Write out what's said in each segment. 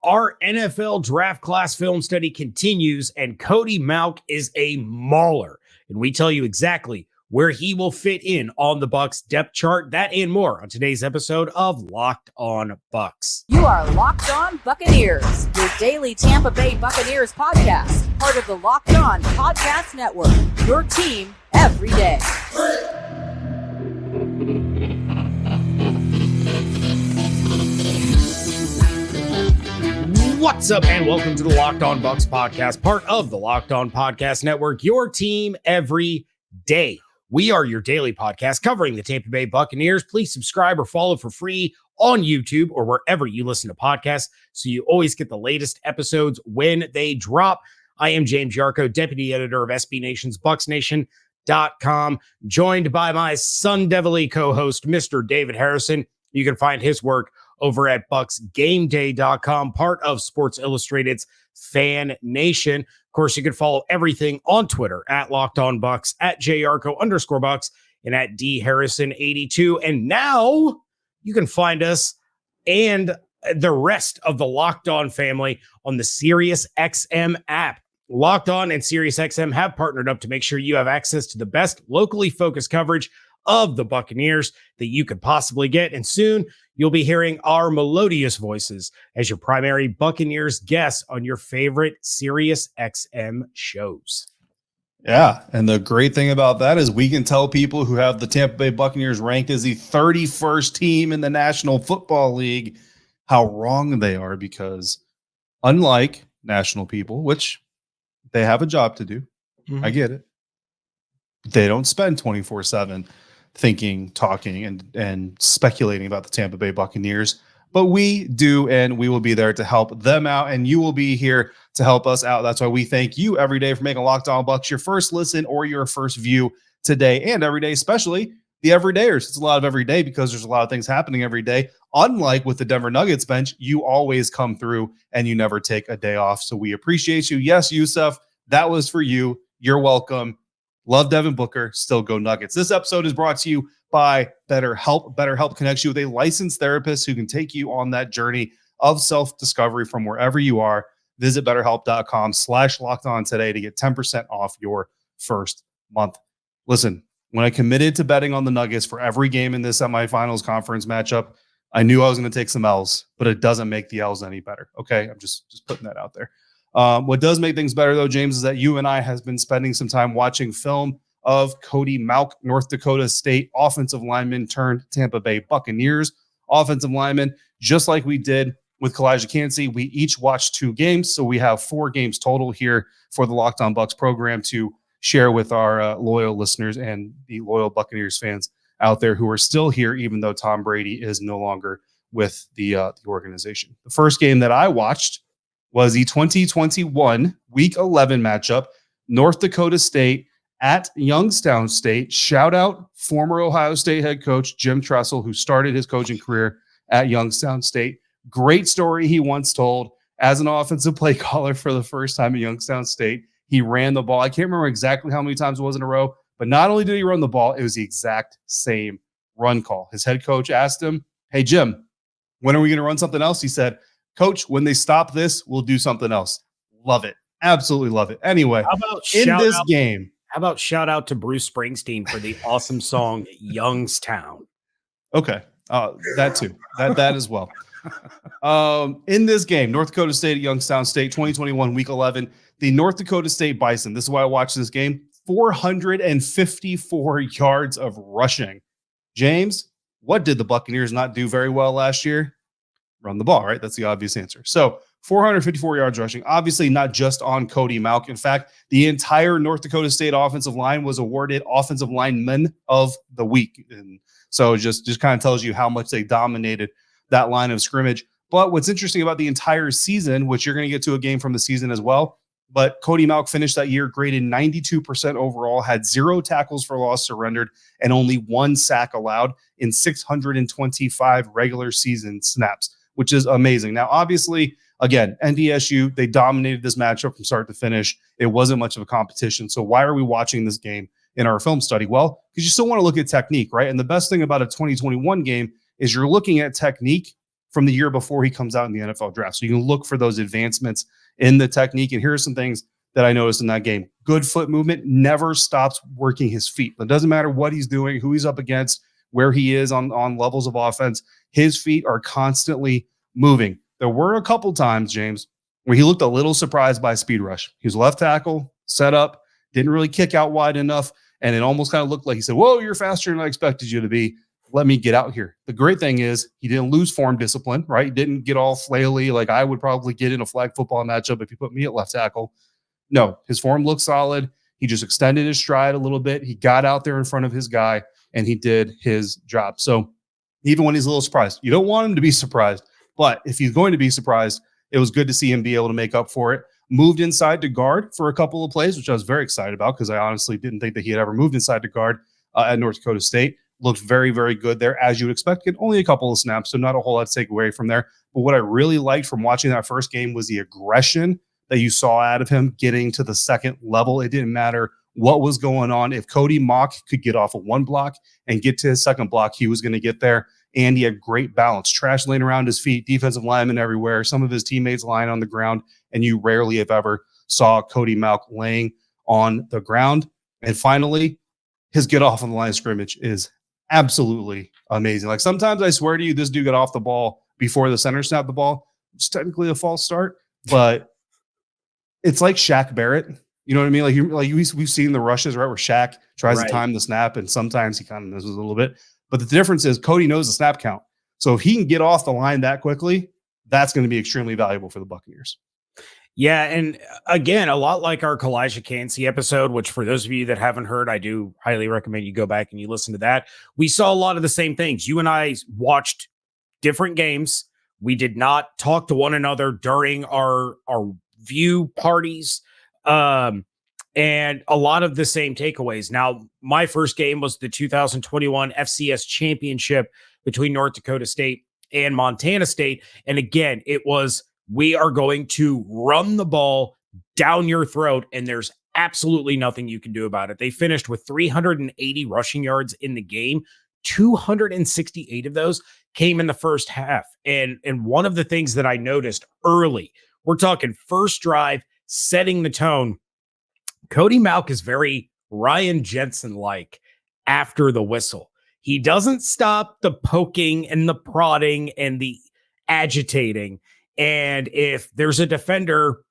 Our NFL draft class film study continues, and Cody Mauch is a mauler. And we tell you exactly where he will fit in on the Bucs depth chart, that and more on today's episode of Locked On Bucs. You are Locked On Buccaneers, your daily Tampa Bay Buccaneers podcast, part of the Locked On Podcast Network, your team every day. What's up, and welcome to the Locked On Bucs podcast, part of the Locked On Podcast Network, your team every day. We are your daily podcast covering the Tampa Bay Buccaneers. Please subscribe or follow for free on YouTube or wherever you listen to podcasts so you always get the latest episodes when they drop. I am James Yarcho, deputy editor of SB Nation's BucsNation.com, joined by my Sun Devil-y co-host, Mr. David Harrison. You can find his work over at BucsGameDay.com, part of Sports Illustrated's Fan Nation. Of course, you can follow everything on Twitter at Locked On Bucs, at JYarcho_Bucs, and at DHarrison82. And now you can find us and the rest of the Locked On family on the SiriusXM app. Locked On and SiriusXM have partnered up to make sure you have access to the best locally focused coverage of the Buccaneers that you could possibly get. And soon you'll be hearing our melodious voices as your primary Buccaneers guests on your favorite SiriusXM shows. Yeah, and the great thing about that is we can tell people who have the Tampa Bay Buccaneers ranked as the 31st team in the National Football League how wrong they are, because unlike national people, which they have a job to do, I get it, they don't spend 24/7 thinking, talking, and speculating about the Tampa Bay Buccaneers. But we do, and we will be there to help them out, and you will be here to help us out. That's why we thank you every day for making Locked On Bucs your first listen or your first view today and every day, especially the everydayers. It's a lot of every day because there's a lot of things happening every day. Unlike with the Denver Nuggets bench, you always come through and you never take a day off. So we appreciate you. Yes, Yusuf, that was for you. You're welcome. Love Devin Booker. Still go Nuggets. This episode is brought to you by BetterHelp. BetterHelp connects you with a licensed therapist who can take you on that journey of self-discovery from wherever you are. Visit BetterHelp.com/LockedOn today to get 10% off your first month. Listen, when I committed to betting on the Nuggets for every game in this semifinals conference matchup, I knew I was going to take some L's, but it doesn't make the L's any better. Okay, I'm just putting that out there. What does make things better, though, James, is that you and I has been spending some time watching film of Cody Mauch, North Dakota State offensive lineman turned Tampa Bay Buccaneers offensive lineman, just like we did with Kalijah Kancey. We each watched 2 games, so we have 4 games total here for the Locked On Bucs program to share with our loyal listeners and the loyal Buccaneers fans out there who are still here, even though Tom Brady is no longer with the organization. The first game that I watched was the 2021 Week 11 matchup, North Dakota State at Youngstown State. Shout out former Ohio State head coach Jim Tressel, who started his coaching career at Youngstown State. Great story he once told. As an offensive play caller for the first time at Youngstown State, he ran the ball. I can't remember exactly how many times it was in a row, but not only did he run the ball, it was the exact same run call. His head coach asked him, "Hey, Jim, when are we going to run something else?" He said, "Coach, when they stop this, we'll do something else." Love it. Absolutely love it. Anyway, How about shout out to Bruce Springsteen for the awesome song Youngstown? Okay. That too. That as well. In this game, North Dakota State at Youngstown State, 2021 Week 11, the North Dakota State Bison, this is why I watched this game, 454 yards of rushing. James, what did the Buccaneers not do very well last year? Run the ball, right? That's the obvious answer. So 454 yards rushing, obviously not just on Cody Mauch. In fact, the entire North Dakota State offensive line was awarded Offensive Lineman of the Week. And so just kind of tells you how much they dominated that line of scrimmage. But what's interesting about the entire season, which you're going to get to a game from the season as well, but Cody Mauch finished that year graded 92% overall, had 0 tackles for loss surrendered, and only 1 sack allowed in 625 regular season snaps, which is amazing. Now, obviously, again, NDSU, they dominated this matchup from start to finish. It wasn't much of a competition. So why are we watching this game in our film study? Well, because you still want to look at technique, right? And the best thing about a 2021 game is you're looking at technique from the year before he comes out in the NFL draft. So you can look for those advancements in the technique. And here are some things that I noticed in that game. Good foot movement, never stops working his feet. It doesn't matter what he's doing, who he's up against, where he is on levels of offense. His feet are constantly moving. There were a couple times, James, where he looked a little surprised by speed rush. He was left tackle, set up, didn't really kick out wide enough, and it almost kind of looked like he said, whoa, you're faster than I expected you to be. Let me get out here. The great thing is he didn't lose form discipline, right? He didn't get all flaily like I would probably get in a flag football matchup if you put me at left tackle. No, his form looked solid. He just extended his stride a little bit. He got out there in front of his guy, and he did his job. So even when he's a little surprised, you don't want him to be surprised. But if he's going to be surprised, it was good to see him be able to make up for it. Moved inside to guard for a couple of plays, which I was very excited about because I honestly didn't think that he had ever moved inside to guard at North Dakota State. Looked very, very good there, as you would expect. Only a couple of snaps, so not a whole lot to take away from there. But what I really liked from watching that first game was the aggression that you saw out of him getting to the second level. It didn't matter what was going on. If Cody Mauch could get off of one block and get to his second block, he was going to get there. And he had great balance. Trash laying around his feet, defensive linemen everywhere, some of his teammates lying on the ground, and you rarely, if ever, saw Cody Mauch laying on the ground. And finally, his get off on the line of scrimmage is absolutely amazing. Like sometimes I swear to you, this dude got off the ball before the center snapped the ball. It's technically a false start, but it's like Shaq Barrett. You know what I mean? We've seen the rushes, right, where Shaq tries to time the snap, and sometimes he kind of misses a little bit. But the difference is Cody knows the snap count. So if he can get off the line that quickly, that's going to be extremely valuable for the Buccaneers. Yeah, and again, a lot like our Kalijah Cansey episode, which for those of you that haven't heard, I do highly recommend you go back and you listen to that. We saw a lot of the same things. You and I watched different games. We did not talk to one another during our view parties. And a lot of the same takeaways. Now, my first game was the 2021 FCS championship between North Dakota State and Montana State. And again, it was, we are going to run the ball down your throat, and there's absolutely nothing you can do about it. They finished with 380 rushing yards in the game. 268 of those came in the first half. And one of the things that I noticed early, we're talking first drive, setting the tone, Cody Mauch is very Ryan Jensen-like after the whistle. He doesn't stop the poking and the prodding and the agitating. And if there's a defender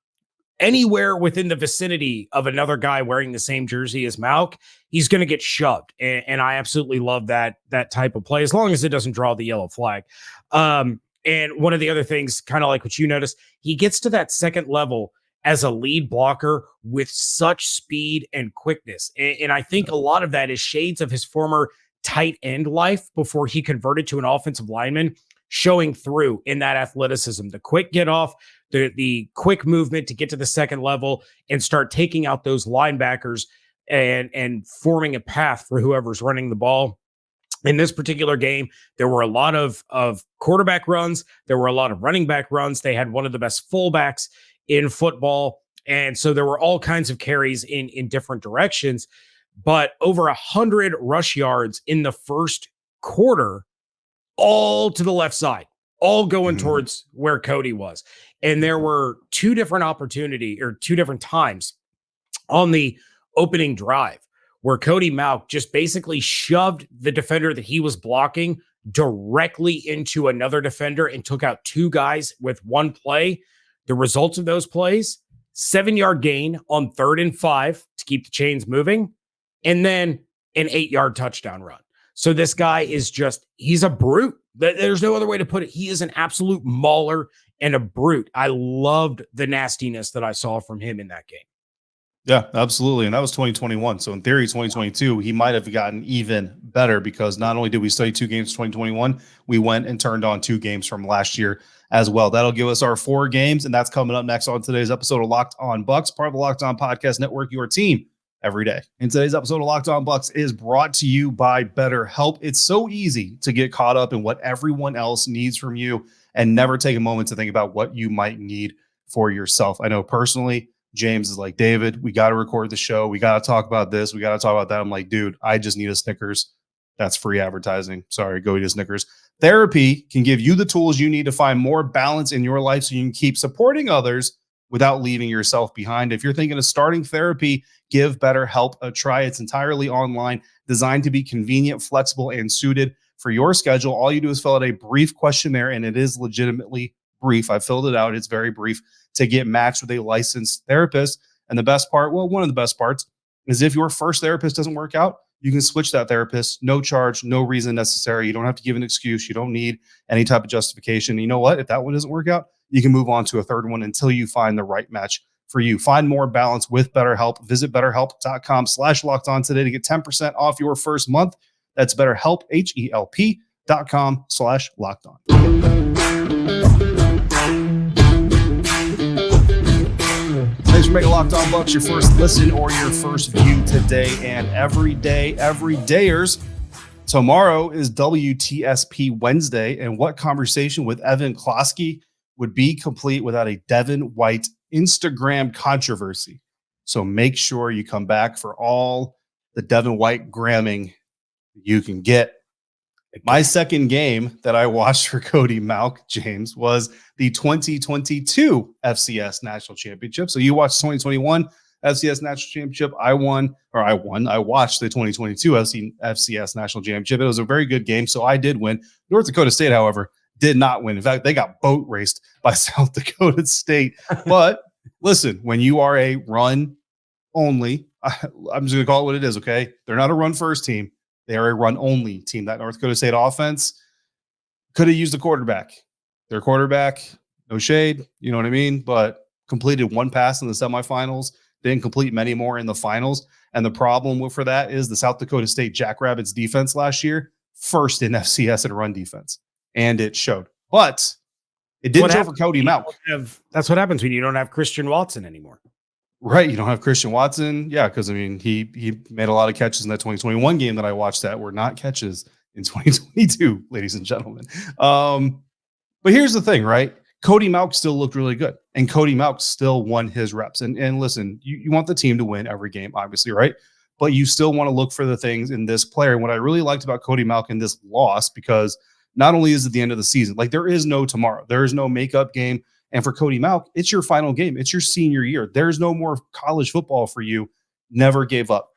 anywhere within the vicinity of another guy wearing the same jersey as Mauch, he's going to get shoved. And I absolutely love that type of play, as long as it doesn't draw the yellow flag. And one of the other things, kind of like what you noticed, he gets to that second level as a lead blocker with such speed and quickness. And I think a lot of that is shades of his former tight end life before he converted to an offensive lineman, showing through in that athleticism, the quick get off, the quick movement to get to the second level and start taking out those linebackers and forming a path for whoever's running the ball. In this particular game, there were a lot of quarterback runs. There were a lot of running back runs. They had one of the best fullbacks in football. And so there were all kinds of carries in different directions, but over 100 rush yards in the first quarter, all to the left side, all going towards where Cody was. And there were two different times on the opening drive where Cody Mauch just basically shoved the defender that he was blocking directly into another defender and took out two guys with one play. The results of those plays, 7-yard gain on 3rd and 5 to keep the chains moving, and then an 8-yard touchdown run. So this guy is he's a brute. There's no other way to put it. He is an absolute mauler and a brute. I loved the nastiness that I saw from him in that game. Yeah, absolutely. And that was 2021. So in theory, 2022, he might have gotten even better because not only did we study 2 games 2021, we went and turned on 2 games from last year as well. That'll give us our 4 games, and that's coming up next on today's episode of Locked On Bucs, part of the Locked On Podcast Network, your team every day. And today's episode of Locked On Bucs is brought to you by BetterHelp. It's so easy to get caught up in what everyone else needs from you and never take a moment to think about what you might need for yourself. I know personally, James is like, David, we got to record the show. We got to talk about this. We got to talk about that. I'm like, dude, I just need a Snickers. That's free advertising. Sorry, go eat a Snickers. Therapy can give you the tools you need to find more balance in your life so you can keep supporting others without leaving yourself behind. If you're thinking of starting therapy, give BetterHelp a try. It's entirely online, designed to be convenient, flexible, and suited for your schedule. All you do is fill out a brief questionnaire, and it is legitimately brief. I filled it out. It's very brief to get matched with a licensed therapist. And the best part, well, one of the best parts is if your first therapist doesn't work out, you can switch that therapist, no charge, no reason necessary. You don't have to give an excuse. You don't need any type of justification. You know what? If that one doesn't work out, you can move on to a third one until you find the right match for you. Find more balance with BetterHelp. Visit BetterHelp.com/LockedOn today to get 10% off your first month. That's BetterHelp, HELP.com/LockedOn. Thanks for making Locked On Bucs your first listen or your first view today and every day, everydayers. Tomorrow is WTSP Wednesday, and what conversation with Evan Klosky would be complete without a Devin White Instagram controversy? So make sure you come back for all the Devin White gramming you can get. My second game that I watched for Cody Mauch, James, was the 2022 FCS National Championship. So you watched 2021 FCS National Championship. I watched the 2022 FCS National Championship. It was a very good game, so I did win. North Dakota State, however, did not win. In fact, they got boat raced by South Dakota State. But listen, when you are a run only, I'm just going to call it what it is, okay? They're not a run first team. They are a run-only team. That North Dakota State offense could have used a quarterback. Their quarterback, no shade, you know what I mean, but completed one pass in the semifinals, didn't complete many more in the finals. And the problem for that is the South Dakota State Jackrabbits defense last year, first in FCS in run defense, and it showed. But it didn't show for Cody Mauch. That's what happens when you don't have Christian Watson anymore. Right, you don't have Christian Watson. Yeah, because, I mean, he made a lot of catches in that 2021 game that I watched that were not catches in 2022, ladies and gentlemen. But here's the thing, right? Cody Mauch still looked really good, and Cody Mauch still won his reps. And listen, you want the team to win every game, obviously, right? But you still want to look for the things in this player. And what I really liked about Cody Mauch in this loss, because not only is it the end of the season, like there is no tomorrow. There is no makeup game. And for Cody Mauch, it's your final game. It's your senior year. There's no more college football for you. Never gave up.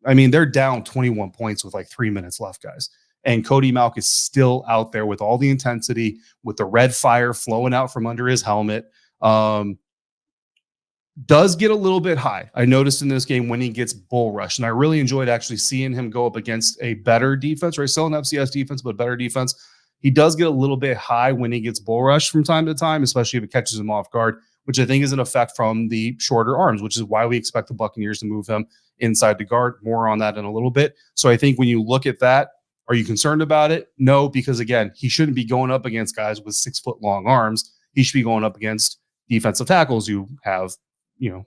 I mean, they're down 21 points with like 3 minutes left, guys. And Cody Mauch is still out there with all the intensity, with the red fire flowing out from under his helmet. Does get a little bit high. I noticed in this game when he gets bull rushed. And I really enjoyed actually seeing him go up against a better defense, right? Still an FCS defense, but better defense. He does get a little bit high when he gets bull rushed from time to time, especially if it catches him off guard, which I think is an effect from the shorter arms, which is why we expect the Buccaneers to move him inside the guard. More on that in a little bit. So I think when you look at that, are you concerned about it? No, because again, he shouldn't be going up against guys with 6 foot long arms. He should be going up against defensive tackles who have,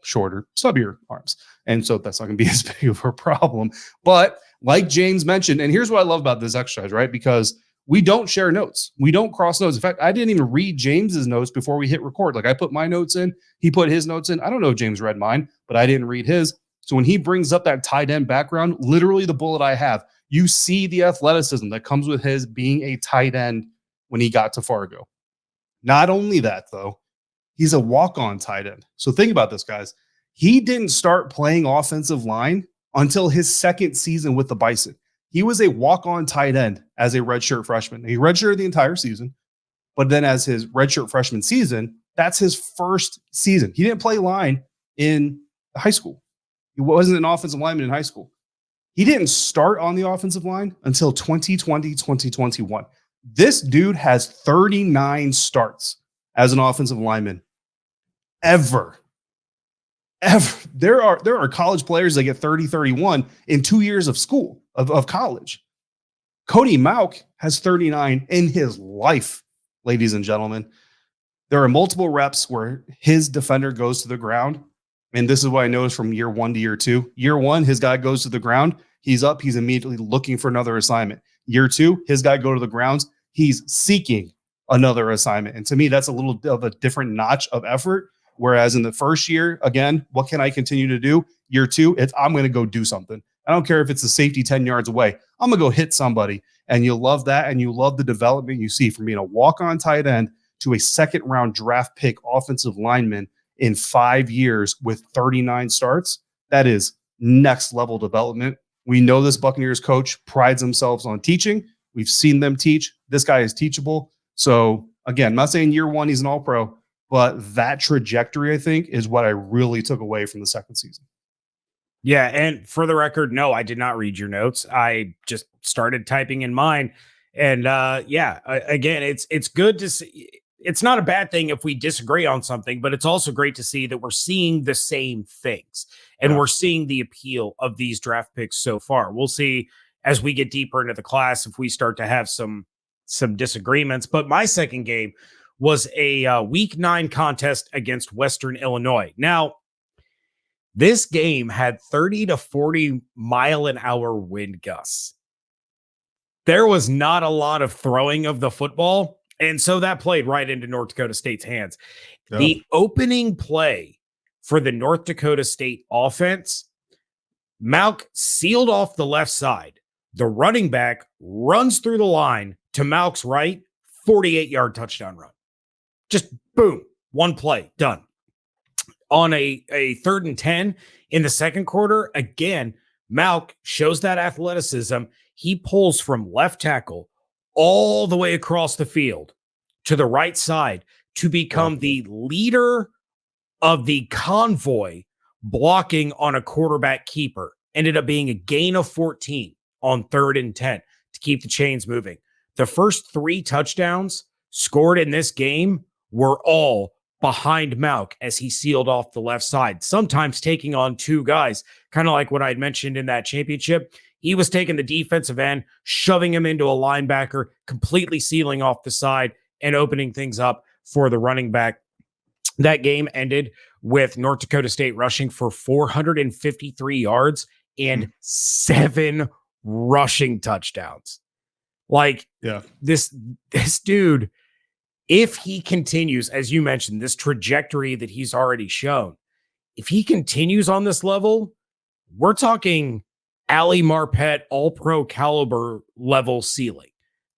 shorter, stubbier arms. And so that's not going to be as big of a problem. But like James mentioned, and here's what I love about this exercise, right? Because we don't share notes. We don't cross notes. In fact, I didn't even read James's notes before we hit record. Like I put my notes in, he put his notes in. I don't know if James read mine, but I didn't read his. So when he brings up that tight end background, literally the bullet I have, you see the athleticism that comes with his being a tight end when he got to Fargo. Not only that, though, he's a walk-on tight end. So think about this, guys. He didn't start playing offensive line until his second season with the Bison. He was a walk-on tight end as a redshirt freshman. He redshirted the entire season, but then as his redshirt freshman season, that's his first season. He didn't play line in high school. He wasn't an offensive lineman in high school. He didn't start on the offensive line until 2020, 2021. This dude has 39 starts as an offensive lineman ever. There are college players that get 30, 31 in 2 years of school, of college. Cody Mauch has 39 in his life, ladies and gentlemen. There are multiple reps where his defender goes to the ground. And this is what I noticed from year 1 to year 2. Year 1, his guy goes to the ground. He's up. He's immediately looking for another assignment. Year 2, his guy go to the grounds. He's seeking another assignment. And to me, that's a little bit of a different notch of effort. Whereas in the first year, again, what can I continue to do? Year 2, it's I'm going to go do something. I don't care if it's a safety 10 yards away. I'm going to go hit somebody. And you love that. And you love the development you see from being a walk-on tight end to a second-round draft pick offensive lineman in 5 years with 39 starts. That is next level development. We know this Buccaneers coach prides themselves on teaching. We've seen them teach. This guy is teachable. So again, I'm not saying year one he's an all-pro, but that trajectory, I think, is what I really took away from the second season. Yeah, and for the record, no, I did not read your notes. I just started typing in mine. And again, it's good to see. It's not a bad thing if we disagree on something, but it's also great to see that we're seeing the same things and we're seeing the appeal of these draft picks so far. We'll see as we get deeper into the class if we start to have some disagreements. But my second game was a week 9 contest against Western Illinois. Now, this game had 30 to 40 mile an hour wind gusts. There was not a lot of throwing of the football. And so that played right into North Dakota State's hands. Yeah. The opening play for the North Dakota State offense, Mauch sealed off the left side. The running back runs through the line to Mauch's right, 48-yard touchdown run. Just boom, one play, done. On a 3rd and 10 in the second quarter, again, Mauch shows that athleticism. He pulls from left tackle all the way across the field to the right side to become the leader of the convoy blocking on a quarterback keeper. Ended up being a gain of 14 on 3rd and 10 to keep the chains moving. The first 3 touchdowns scored in this game were all behind Mauch as he sealed off the left side, sometimes taking on 2 guys, kind of like what I had mentioned in that championship. He was taking the defensive end, shoving him into a linebacker, completely sealing off the side and opening things up for the running back. That game ended with North Dakota State rushing for 453 yards and 7 rushing touchdowns. Like, this dude, if he continues, as you mentioned, this trajectory that he's already shown, if he continues on this level, we're talking Ali Marpet all-pro caliber level ceiling.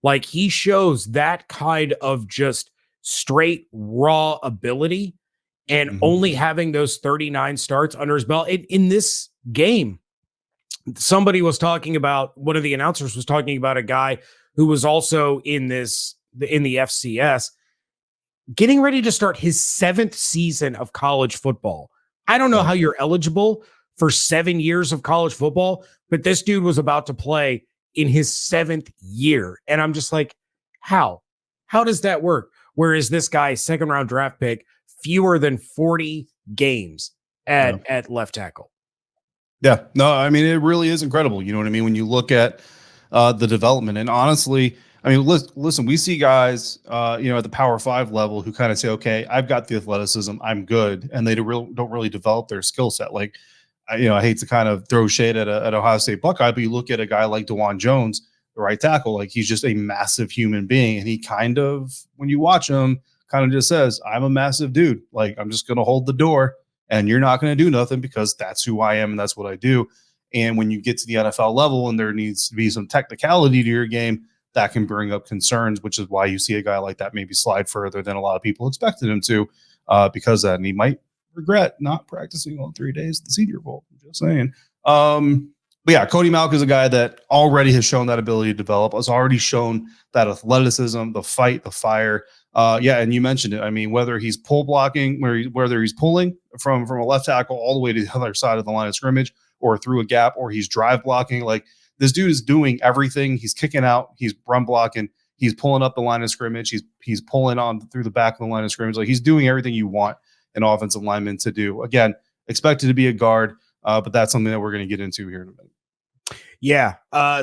Like, he shows that kind of just straight raw ability, and only having those 39 starts under his belt. In this game, somebody was talking about, one of the announcers was talking about a guy who was also in the FCS, getting ready to start his 7th season of college football. I don't know how you're eligible for 7 years of college football, but this dude was about to play in his 7th year. And I'm just like, how does that work? Whereas this guy, 2nd round draft pick, fewer than 40 games at left tackle. Yeah, no, I mean, it really is incredible. You know what I mean? When you look at the development, and honestly, I mean, listen, we see guys, at the Power 5 level who kind of say, okay, I've got the athleticism, I'm good. And they don't really develop their skill set. Like, I hate to kind of throw shade at Ohio State Buckeye, but you look at a guy like DeJuan Jones, the right tackle, like, he's just a massive human being. And he kind of, when you watch him, kind of just says, I'm a massive dude. Like, I'm just going to hold the door and you're not going to do nothing because that's who I am and that's what I do. And when you get to the NFL level and there needs to be some technicality to your game, that can bring up concerns, which is why you see a guy like that maybe slide further than a lot of people expected him to, because of that. And he might regret not practicing on 3 days of the Senior Bowl. I'm just saying. But yeah, Cody Mauch is a guy that already has shown that ability to develop, has already shown that athleticism, the fight, the fire. And you mentioned it. I mean, whether he's pull blocking, whether he's pulling from a left tackle all the way to the other side of the line of scrimmage or through a gap, or he's drive blocking, like, this dude is doing everything. He's kicking out, he's run blocking, he's pulling up the line of scrimmage, he's pulling on through the back of the line of scrimmage. Like, he's doing everything you want an offensive lineman to do. Again, expected to be a guard, but that's something that we're going to get into here in a minute. Yeah.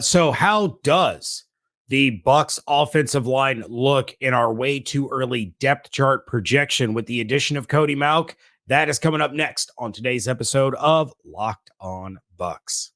So how does the Bucs offensive line look in our way too early depth chart projection with the addition of Cody Mauch? That is coming up next on today's episode of Locked On Bucs.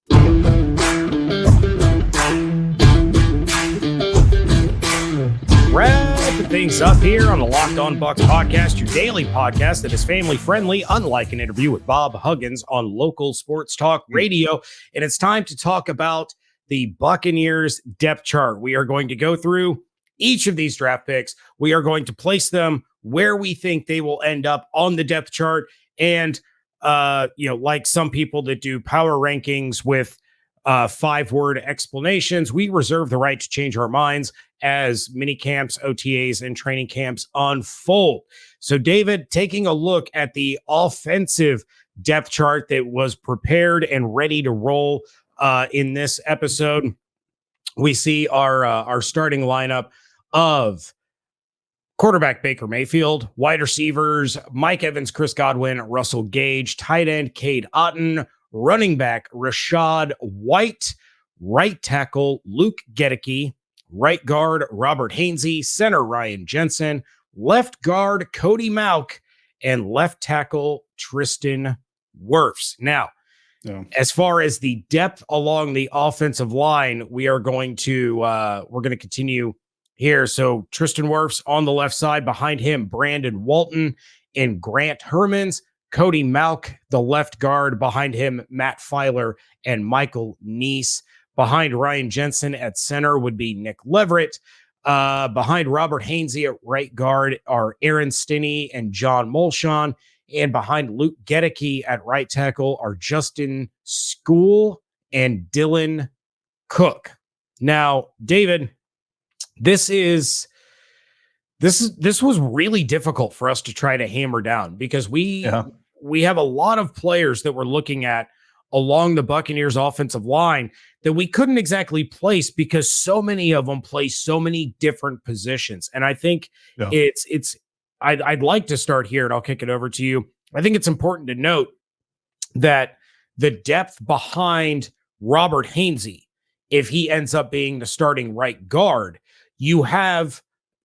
Wrapping things up here on the Locked On Bucs podcast, your daily podcast that is family friendly, unlike an interview with Bob Huggins on local sports talk radio. And it's time to talk about the Buccaneers depth chart. We are going to go through each of these draft picks. We are going to place them where we think they will end up on the depth chart. And, like some people that do power rankings with 5-word explanations, we reserve the right to change our minds as mini camps, OTAs, and training camps unfold. So, David, taking a look at the offensive depth chart that was prepared and ready to roll in this episode, we see our starting lineup of quarterback Baker Mayfield, wide receivers Mike Evans, Chris Godwin, Russell Gage, tight end Cade Otton, running back Rashad White, right tackle Luke Gedeke, right guard Robert Hainsey, center Ryan Jensen, left guard Cody Mauch, and left tackle Tristan Wirfs. Now, as far as the depth along the offensive line, we're going to continue here. So Tristan Wirfs on the left side, behind him Brandon Walton and Grant Hermans. Cody Mauch, the left guard, behind him Matt Filer and Michael Neese. Behind Ryan Jensen at center would be Nick Leverett. Behind Robert Hainsey at right guard are Aaron Stinney and John Molshon. And behind Luke Gedeke at right tackle are Justin School and Dylan Cook. Now, David, this was really difficult for us to try to hammer down because we have a lot of players that we're looking at along the Buccaneers offensive line that we couldn't exactly place because so many of them play so many different positions. And I think I'd like to start here and I'll kick it over to you. I think it's important to note that the depth behind Robert Hainsey, if he ends up being the starting right guard, you have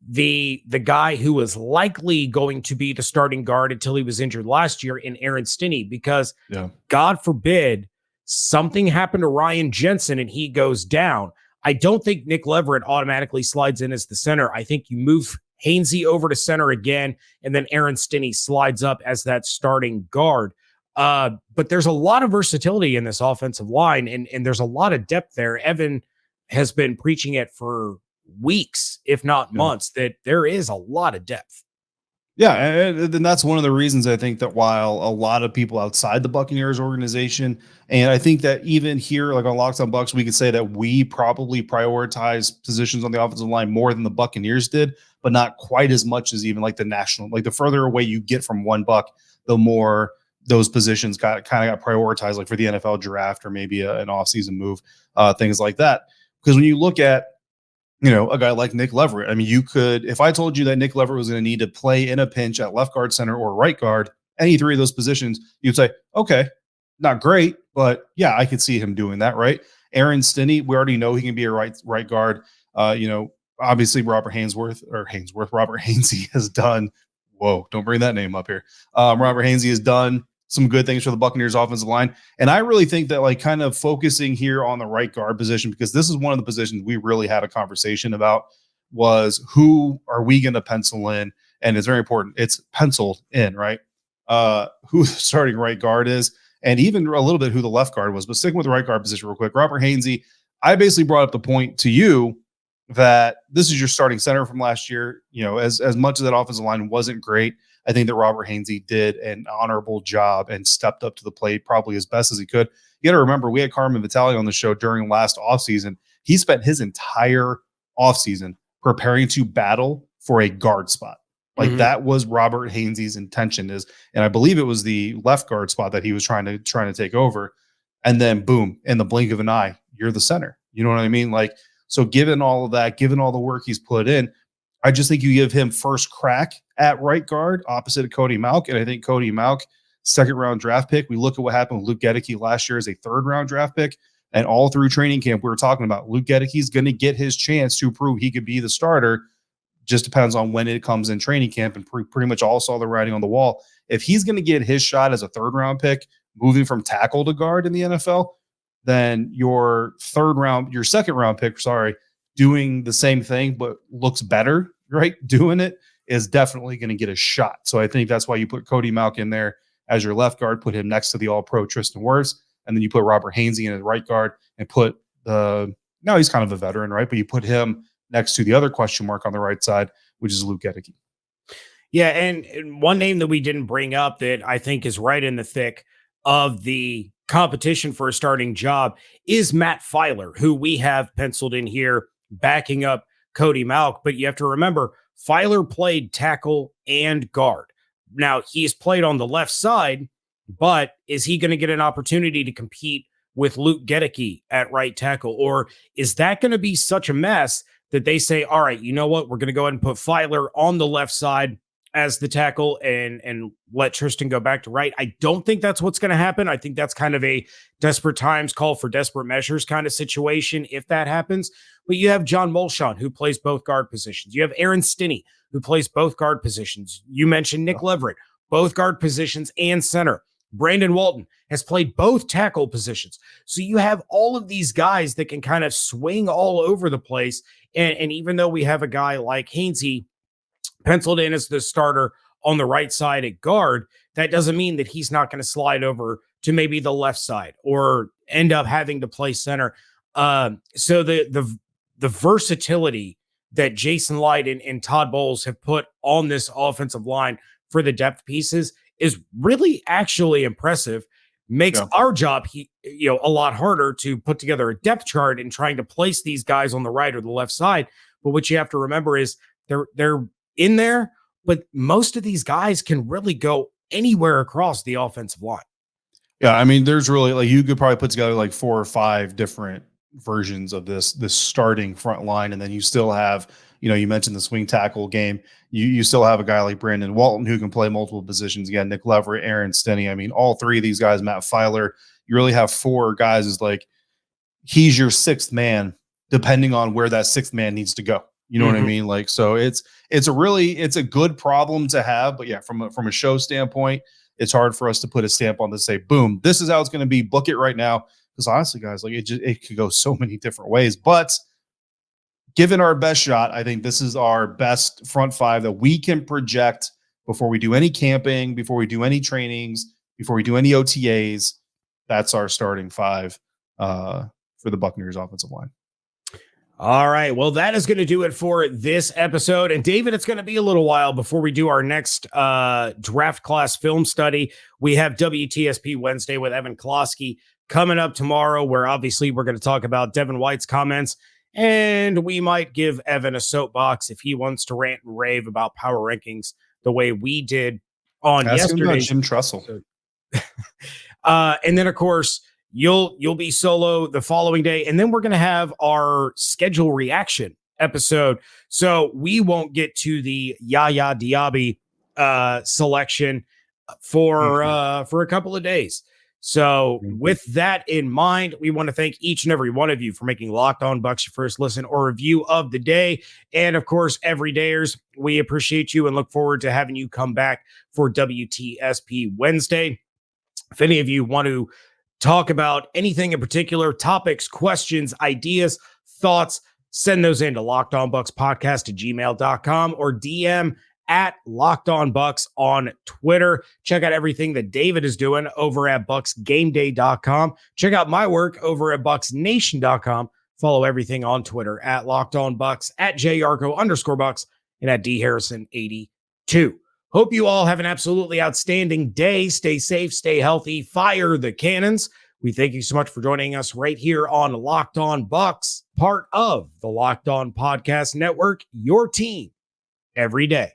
the guy who was likely going to be the starting guard until he was injured last year in Aaron Stinney, because God forbid something happened to Ryan Jensen and he goes down. I don't think Nick Leverett automatically slides in as the center. I think you move Hainsey over to center again, and then Aaron Stinney slides up as that starting guard. But there's a lot of versatility in this offensive line, and there's a lot of depth there. Evan has been preaching it for weeks, if not months, that there is a lot of depth. Yeah, and that's one of the reasons I think that while a lot of people outside the Buccaneers organization, and I think that even here, like on Locked On Bucs, we could say that we probably prioritize positions on the offensive line more than the Buccaneers did, but not quite as much as even like the national. Like the further away you get from one Buck, the more those positions got prioritized, like for the NFL draft or maybe an offseason move, things like that. Because when you look at a guy like Nick Leverett, I mean, you could, if I told you that Nick Leverett was going to need to play in a pinch at left guard, center, or right guard, any three of those positions, you'd say, okay, not great, but yeah, I could see him doing that, right? Aaron Stinney, we already know he can be a right guard. Obviously Robert Hainsey has done, whoa, don't bring that name up here. Robert Hainsey has done some good things for the Buccaneers offensive line. And I really think that like kind of focusing here on the right guard position, because this is one of the positions we really had a conversation about, was who are we going to pencil in? And it's very important. It's penciled in, right? Who the starting right guard is, and even a little bit who the left guard was. But sticking with the right guard position real quick, Robert Hainsey, I basically brought up the point to you that this is your starting center from last year. As much as that offensive line wasn't great, I think that Robert Hainsey did an honorable job and stepped up to the plate probably as best as he could. You got to remember, we had Carmen Vitale on the show during last offseason. He spent his entire offseason preparing to battle for a guard spot. Like that was Robert Hainsey's intention and I believe it was the left guard spot that he was trying to take over. And then boom, in the blink of an eye, you're the center. You know what I mean? Like, so given all of that, given all the work he's put in, I just think you give him first crack at right guard opposite of Cody Mauch. And I think Cody Mauch, second-round draft pick. We look at what happened with Luke Gedeke last year as a third-round draft pick. And all through training camp, we were talking about Luke Gedeke's going to get his chance to prove he could be the starter. Just depends on when it comes in training camp, and pretty much all saw the writing on the wall. If he's going to get his shot as a third-round pick, moving from tackle to guard in the NFL, then your second-round pick, doing the same thing but looks better, right? Doing it is definitely going to get a shot. So I think that's why you put Cody Mauch in there as your left guard, put him next to the all-pro Tristan Wirfs, and then you put Robert Hainsey in as right guard and put now he's kind of a veteran, right? But you put him next to the other question mark on the right side, which is Luke Gedeke. Yeah, and one name that we didn't bring up that I think is right in the thick of the competition for a starting job is Matt Filer, who we have penciled in here backing up Cody Mauch. But you have to remember, Filer played tackle and guard. Now, he's played on the left side, but is he going to get an opportunity to compete with Luke Gedeke at right tackle? Or is that going to be such a mess that they say, all right, you know what? We're going to go ahead and put Filer on the left side as the tackle and let Tristan go back to right. I don't think that's what's going to happen. I think that's kind of a desperate times call for desperate measures kind of situation if that happens. But you have John Molchon, who plays both guard positions. You have Aaron Stinney, who plays both guard positions. You mentioned Nick Leverett, both guard positions and center. Brandon Walton has played both tackle positions. So you have all of these guys that can kind of swing all over the place. And even though we have a guy like Hainsey penciled in as the starter on the right side at guard, that doesn't mean that he's not going to slide over to maybe the left side or end up having to play center. So the versatility that Jason Light and Todd Bowles have put on this offensive line for the depth pieces is really actually impressive. Makes our job, a lot harder to put together a depth chart and trying to place these guys on the right or the left side. But what you have to remember is they're in there, but most of these guys can really go anywhere across the offensive line. Yeah, I mean, there's really you could probably put together 4 or 5 different versions of this starting front line, and then you still have, you mentioned the swing tackle game. You still have a guy like Brandon Walton who can play multiple positions. Again, Nick Leverett, Aaron Stinney. I mean, all 3 of these guys, Matt Filer, you really have 4 guys is he's your 6th man, depending on where that 6th man needs to go. You know what I mean? So it's a good problem to have, but yeah, from a show standpoint, it's hard for us to put a stamp on to say, boom, this is how it's going to be. Book it right now. Because honestly, guys, it could go so many different ways, but given our best shot, I think this is our best front 5 that we can project before we do any camping, before we do any trainings, before we do any OTAs. That's our starting 5 for the Buccaneers offensive line. All right. Well, that is going to do it for this episode. And David, it's going to be a little while before we do our next draft class film study. We have WTSP Wednesday with Evan Klosky coming up tomorrow, where obviously we're going to talk about Devin White's comments. And we might give Evan a soapbox if he wants to rant and rave about power rankings the way we did on yesterday. Jim Trussell. And then, of course, you'll be solo the following day, and then we're going to have our schedule reaction episode. So we won't get to the Yaya Diaby selection for a couple of days. So with that in mind, we want to thank each and every one of you for making Locked On Bucs your first listen or review of the day. And of course, everydayers, we appreciate you and look forward to having you come back for WTSP Wednesday. If any of you want to talk about anything in particular, topics, questions, ideas, thoughts, send those in to lockedonbuckspodcast@gmail.com or DM at Locked On Bucs on Twitter. Check out everything that David is doing over at bucksgameday.com. Check out my work over at bucksnation.com. Follow everything on Twitter at Locked On Bucs, at JYarcho_Bucs, and at DHarrison82. Hope you all have an absolutely outstanding day. Stay safe, stay healthy, fire the cannons. We thank you so much for joining us right here on Locked On Bucs, part of the Locked On Podcast Network, your team every day.